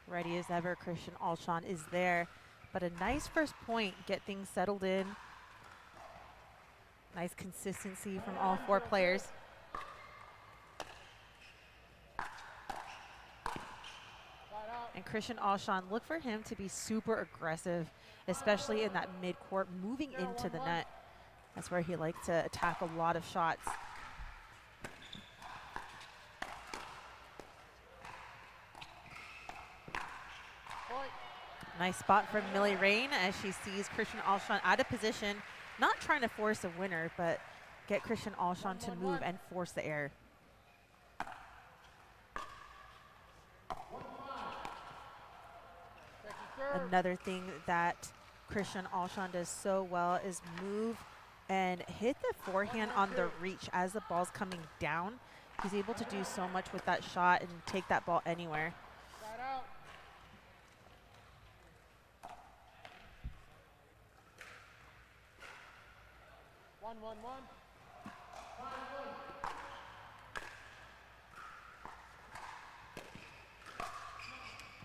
Ready as ever, Christian Alshon is there. But a nice first point, get things settled in. Nice consistency from all four players. And Christian Alshon, look for him to be super aggressive, especially in that mid-court, moving into the net. That's where he likes to attack a lot of shots. Nice spot from Rane as she sees Christian Alshon out of position, not trying to force a winner, but get Christian Alshon to move and force the error. Another thing that Christian Alshon does so well is move and hit the forehand on the reach as the ball's coming down. He's able to do so much with that shot and take that ball anywhere. 1-1-1.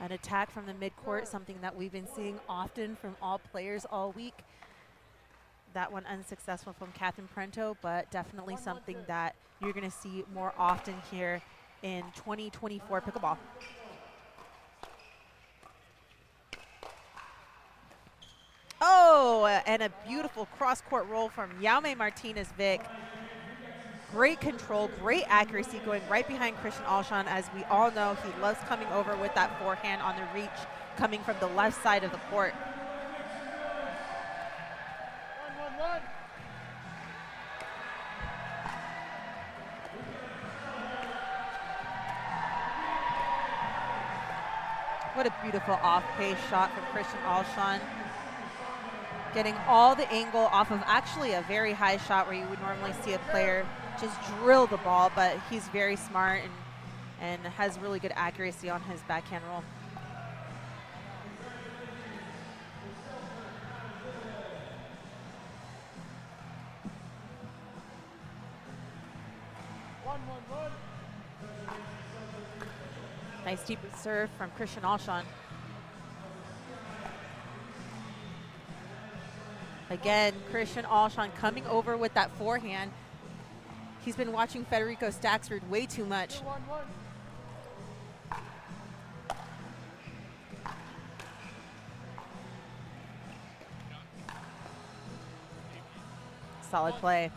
An attack from the midcourt, something that we've been seeing often from all players all week. That one unsuccessful from Catherine Parenteau, but definitely something that you're going to see more often here in 2024 pickleball. Oh, and a beautiful cross-court roll from Jaume Martinez Vich. Great control, great accuracy, going right behind Christian Alshon. As we all know, he loves coming over with that forehand on the reach, coming from the left side of the court. What a beautiful off-pace shot from Christian Alshon. Getting all the angle off of actually a very high shot where you would normally see a player just drill the ball, but he's very smart and has really good accuracy on his backhand roll. Nice deep serve from Christian Alshon. Again, Christian Alshon coming over with that forehand. He's been watching Federico Staxrud way too much. Solid play.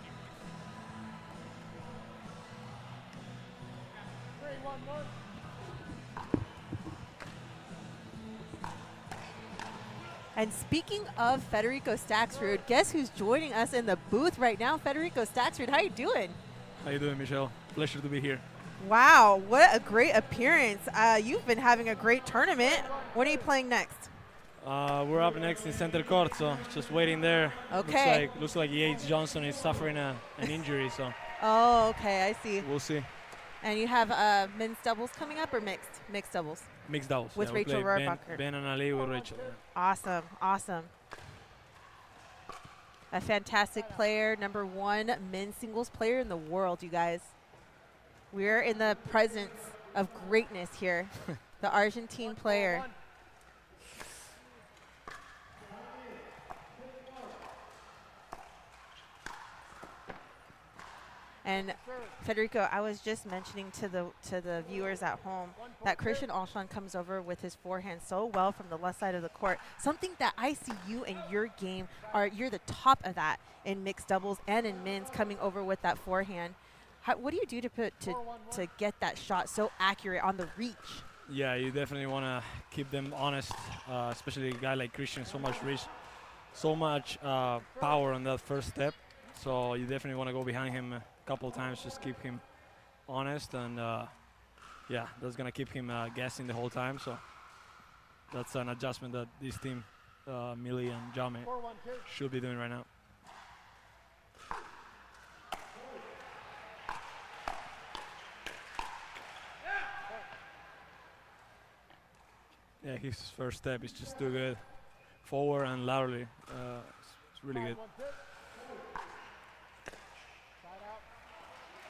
And speaking of Federico Staxrud, guess who's joining us in the booth right now? Federico Staxrud, how you doing? How you doing, Michelle? Pleasure to be here. Wow, what a great appearance. You've been having a great tournament. What are you playing next? We're up next in center court, so just waiting there. Okay. Looks like Yates Johnson is suffering an injury, so. Oh, okay, I see. We'll see. And you have men's doubles coming up or mixed? Mixed doubles? Mixed doubles. With Rachel Rohrbacher. Ben and Ali with Rachel. Awesome, awesome. A fantastic player, #1 men's singles player in the world, you guys. We're in the presence of greatness here. The Argentine player. And Federico, I was just mentioning to the viewers at home that Christian Alshon comes over with his forehand so well from the left side of the court. Something that I see you in your game you're the top of that in mixed doubles and in men's, coming over with that forehand. What do you do to get that shot so accurate on the reach? Yeah, you definitely want to keep them honest, especially a guy like Christian, so much reach, so much power on that first step. So you definitely want to go behind him couple times, just keep him honest, and yeah, that's gonna keep him guessing the whole time. So that's an adjustment that this team, Millie and Jaume, should be doing right now. Yeah, his first step is just too good, forward and laterally. It's really good.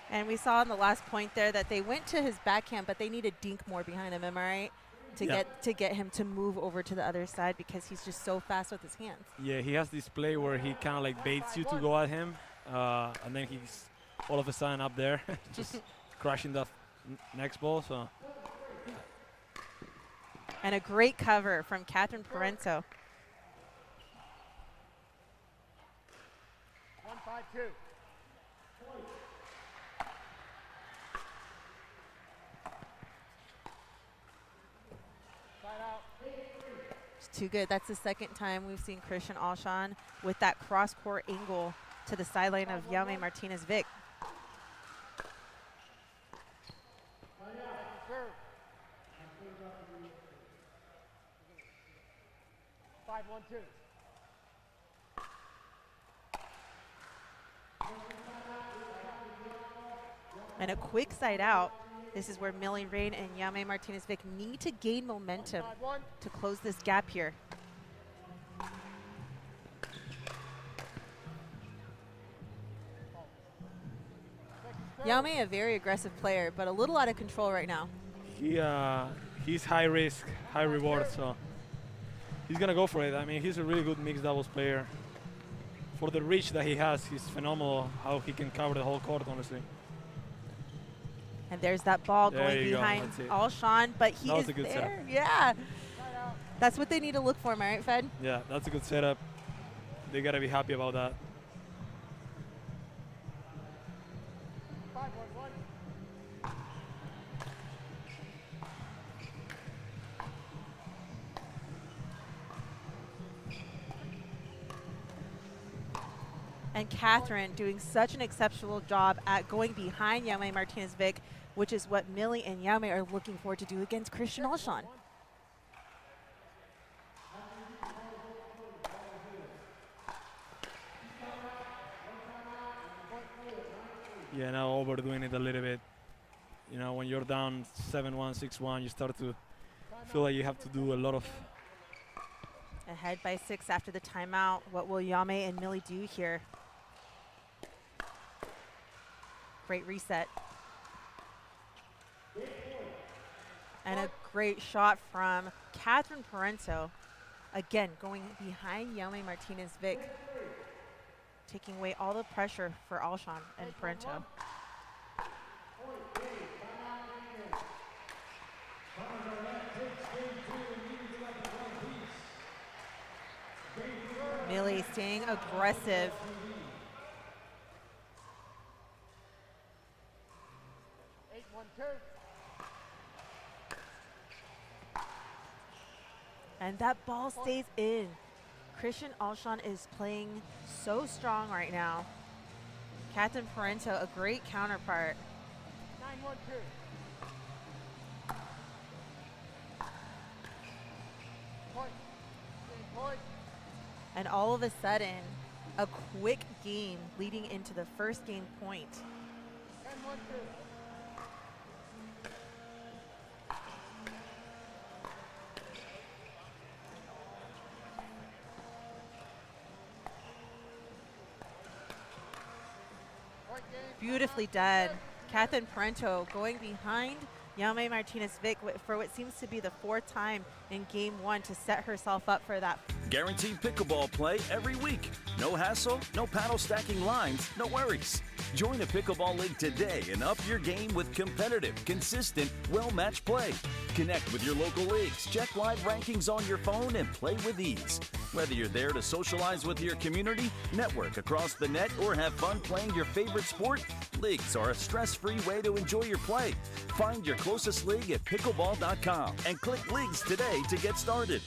And we saw in the last point there that they went to his backhand, but they need a dink more behind him. Am I right? To get him to move over to the other side because he's just so fast with his hands. Yeah, he has this play where he kind of like baits you to go at him, and then he's all of a sudden up there, just crashing the next ball. So. And a great cover from Catherine Parenteau. 1-5-2. It's too good. That's the second time we've seen Christian Alshon with that cross-court angle to the sideline of Jaume Martinez Vich. And a quick side out. This is where Milan, Rane, and Jaume Martinez Vich need to gain momentum to close this gap here. Jaume, a very aggressive player, but a little out of control right now. He's high risk, high reward, so he's gonna go for it. I mean, he's a really good mixed doubles player. For the reach that he has, he's phenomenal how he can cover the whole court, honestly. And there's that ball going behind Alshon, but he is there. Setup. Yeah. That's what they need to look for, am I right, Fed? Yeah, that's a good setup. They got to be happy about that. And Catherine doing such an exceptional job at going behind Jaume Martinez Vich, which is what Millie and Jaume are looking forward to do against Christian Alshon. Yeah, now overdoing it a little bit. You know, when you're down 7-1, 6-1, you start to feel like you have to do a lot of. Ahead by 6 after the timeout. What will Jaume and Millie do here? Great reset. And a great shot from Catherine Parenteau. Again, going behind Jaume Martinez Vich, taking away all the pressure for Alshon and Parenteau. Millie staying aggressive. And that ball stays in. Christian Alshon is playing so strong right now. Catherine Parenteau, a great counterpart. 9-1-2. And all of a sudden, a quick game leading into the first game point. 10-1-2. Beautifully done. Catherine Parenteau going behind Jaume Martinez Vich for what seems to be the 4th time in game 1 to set herself up for that. Guaranteed pickleball play every week. No hassle, no paddle stacking lines, no worries. Join a pickleball league today and up your game with competitive, consistent, well-matched play. Connect with your local leagues, check live rankings on your phone, and play with ease. Whether you're there to socialize with your community, network across the net, or have fun playing your favorite sport, leagues are a stress-free way to enjoy your play. Find your closest league at pickleball.com and click leagues today to get started.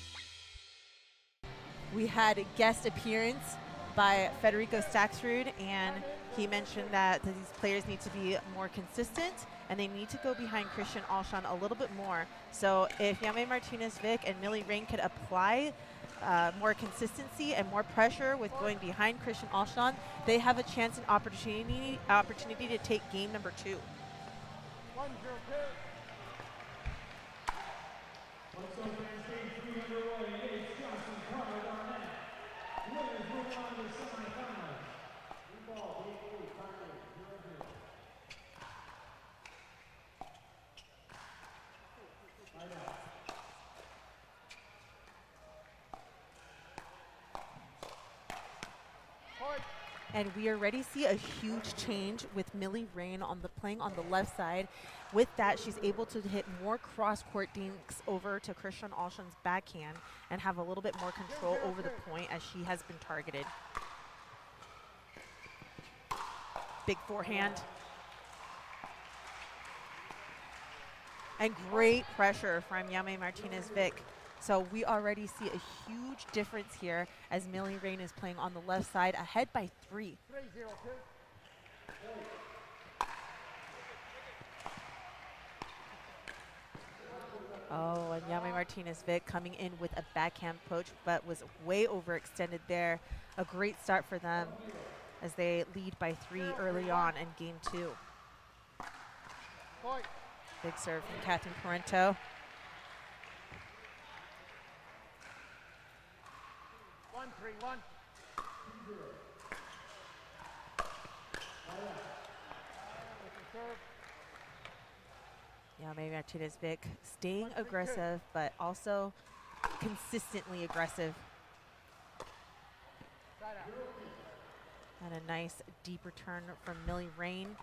We had a guest appearance by Federico Staxrud, and he mentioned that these players need to be more consistent and they need to go behind Christian Alshon a little bit more. So if Jaume Martinez Vich and Millie Rane could apply more consistency and more pressure with going behind Christian Alshon, they have a chance and opportunity to take game number 2. 1-0-2. And we already see a huge change with Millie Rane playing on the left side. With that, she's able to hit more cross-court dinks over to Christian Alshon's backhand and have a little bit more control over the point as she has been targeted. Big forehand. And great pressure from Jaume Martinez Vich. So we already see a huge difference here as Millie Rane is playing on the left side, ahead by 3. 3-0-2. Oh, and Jaume Martinez Vich coming in with a backhand poach, but was way overextended there. A great start for them as they lead by 3 early on in game 2. Point. Big serve from Catherine Parenteau. 1-3-1. Serve. Jaume Martinez Vich staying aggressive, but also consistently aggressive. Side out. And a nice deep return from Millie Rane,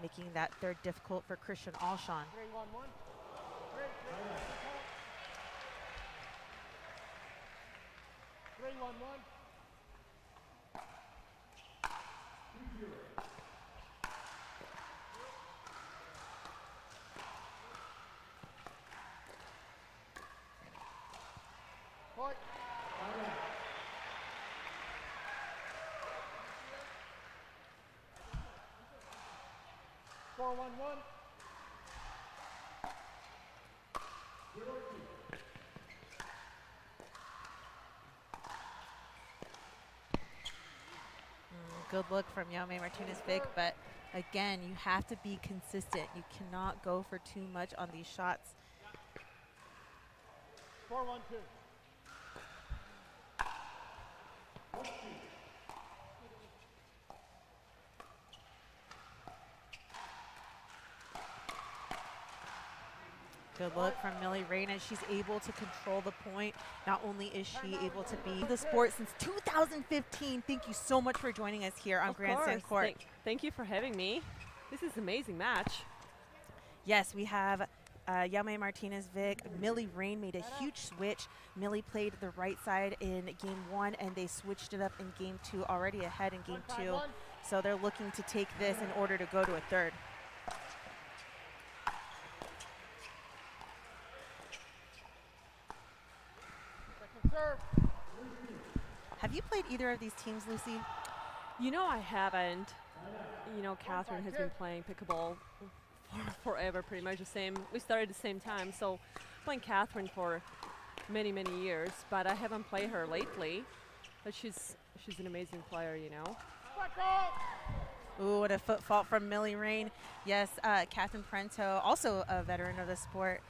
making that third difficult for Christian Alshon. 3-1-1. 3-1-1. Point. 4-1-1. Good look from Jaume Martinez Vich, but again, you have to be consistent. You cannot go for too much on these shots. 4-1-2. Good look from Millie Rane as she's able to control the point. Not only is she able to be in the sport since 2015. Thank you so much for joining us here on Grandstand Court. Thank you for having me. This is an amazing match. Yes, we have Jaume Martinez Vich. Millie Rane made a huge switch. Millie played the right side in game 1, and they switched it up in game 2, already ahead in game 2. So they're looking to take this in order to go to a third. Second serve. Have you played either of these teams, Lucy? You know, I haven't. You know, Catherine has been playing pickleball forever, pretty much the same. We started at the same time, so playing Catherine for many, many years, but I haven't played her lately. But she's an amazing player, you know. Ooh, what a foot fault from Millie Rane. Yes, Catherine Parenteau, also a veteran of the sport,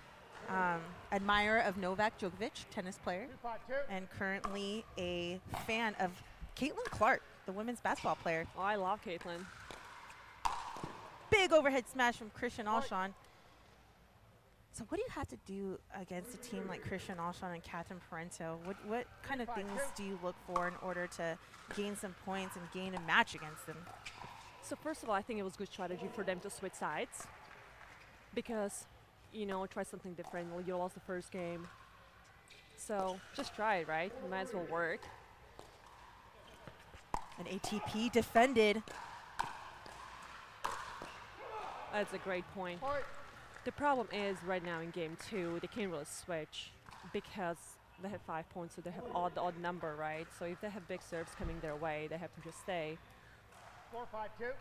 admirer of Novak Djokovic, tennis player, 2-5-2. and currently a fan of Caitlin Clark, the women's basketball player. Oh, I love Caitlin. Big overhead smash from Christian Alshon. So what do you have to do against a team like Christian Alshon and Catherine Parenteau? What kind of things do you look for in order to gain some points and gain a match against them? So first of all, I think it was good strategy for them to switch sides because, you know, try something different. Well, you lost the first game. So just try it, right? It might as well work. An ATP defended. That's a great point. Point. The problem is right now in game 2, they can't really switch because they have 5 points, so they have odd number, right? So if they have big serves coming their way, they have to just stay. 4-5-2.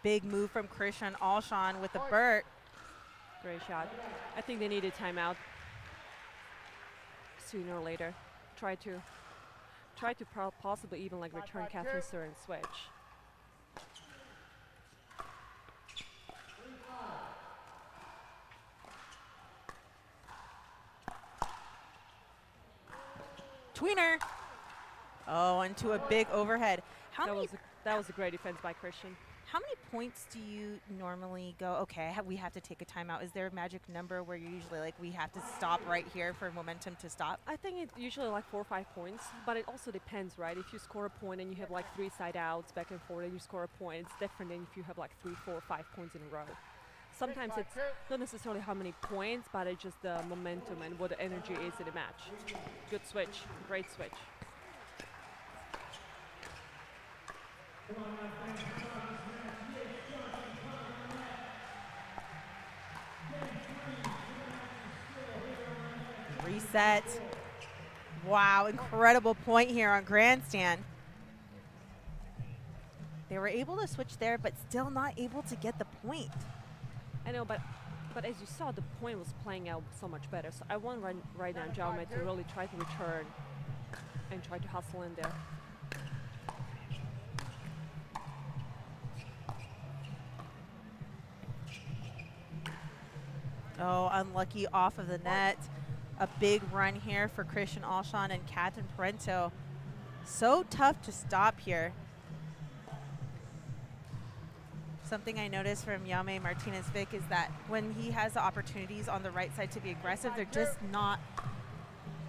Big move from Christian Alshon with the Burt. Great shot. I think they need a timeout sooner or later. Try to possibly even like return Catherine's serve and switch. Tweener. Oh, into a big overhead. That was a great defense by Christian. How many points do you normally go, okay, we have to take a timeout? Is there a magic number where you're usually like, we have to stop right here for momentum to stop? I think it's usually like 4 or 5 points, but it also depends, right? If you score a point and you have like 3 side outs back and forth and you score a point, it's different than if you have like 3, 4, 5 points in a row. Sometimes it's not necessarily how many points, but it's just the momentum and what the energy is in a match. Good switch, great switch. Reset. Wow, incredible point here on grandstand. They were able to switch there, but still not able to get the point. I know, but as you saw, the point was playing out so much better. So I want right now Jaume to really try to return and try to hustle in there. Oh, unlucky off of the net. A big run here for Christian Alshon and Catherine Parenteau. So tough to stop here. Something I noticed from Jaume Martinez Vich is that when he has the opportunities on the right side to be aggressive, they're just not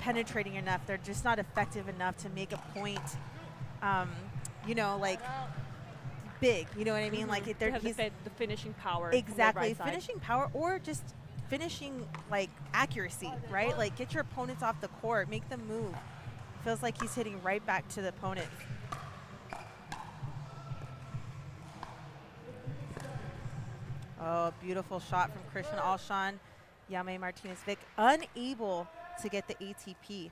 penetrating enough. They're just not effective enough to make a point, you know, like big. You know what I mean? Like To have the finishing power. Exactly, From the right finishing power or just finishing like accuracy, right? Like get your opponents off the court, make them move. Feels like he's hitting right back to the opponent. Oh, a beautiful shot from Christian Alshon. Jaume Martinez Vich unable to get the ATP.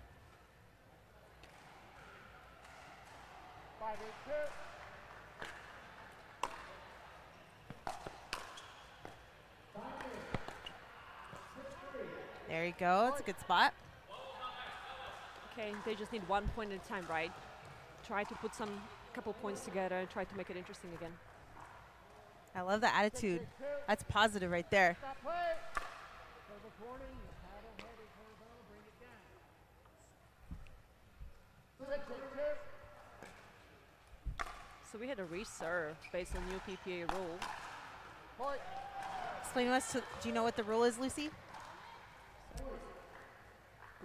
5-8-2. There you go. It's a good spot. Okay, they just need 1 point at a time, right? Try to put some couple points together and try to make it interesting again. I love the attitude. That's positive right there. Stop play. Service warning. The paddle head is horizontal. Bring it down. 6-8-2. So we had a reserve based on new PPA rule. Point. Explain to us, do you know what the rule is, Lucy?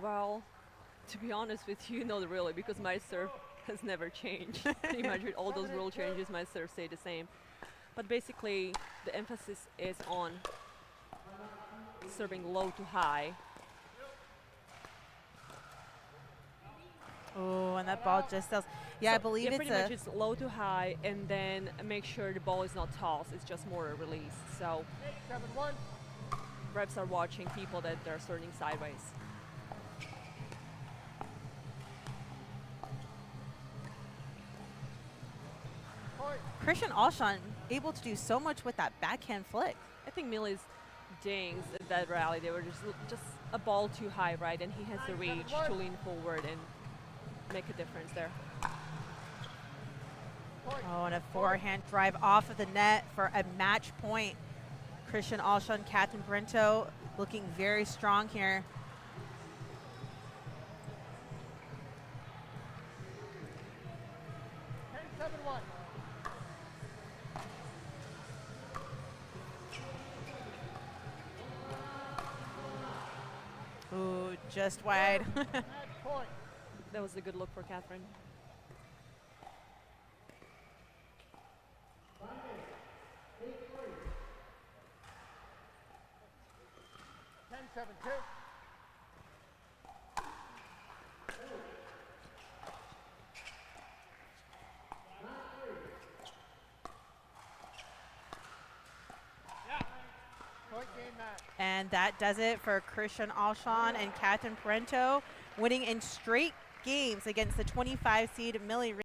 Well, to be honest with you, not really, because my serve has never changed. Pretty much with all those rule changes, my serve stay the same. But basically, the emphasis is on serving low to high. Oh, and that ball just sells. Yeah, I So, believe it's pretty much it's low to high, and then make sure the ball is not tossed. It's just more a release. So 7-1. refs are watching people that they're serving sideways. Point. Christian Alshon able to do so much with that backhand flick. I think Millie's dings at that rally, they were just a ball too high, right? And he has the reach to lean forward and make a difference there. Oh, and a forehand drive off of the net for a match point. Christian Alshon, Catherine Parenteau looking very strong here. Ten, 7-1. Ooh, just wide. Match point. That was a good look for Catherine. 10-7-2. Point game match. And that does it for Christian Alshon and Catherine Parenteau, winning in straight games against the 25 seed Millie Rane.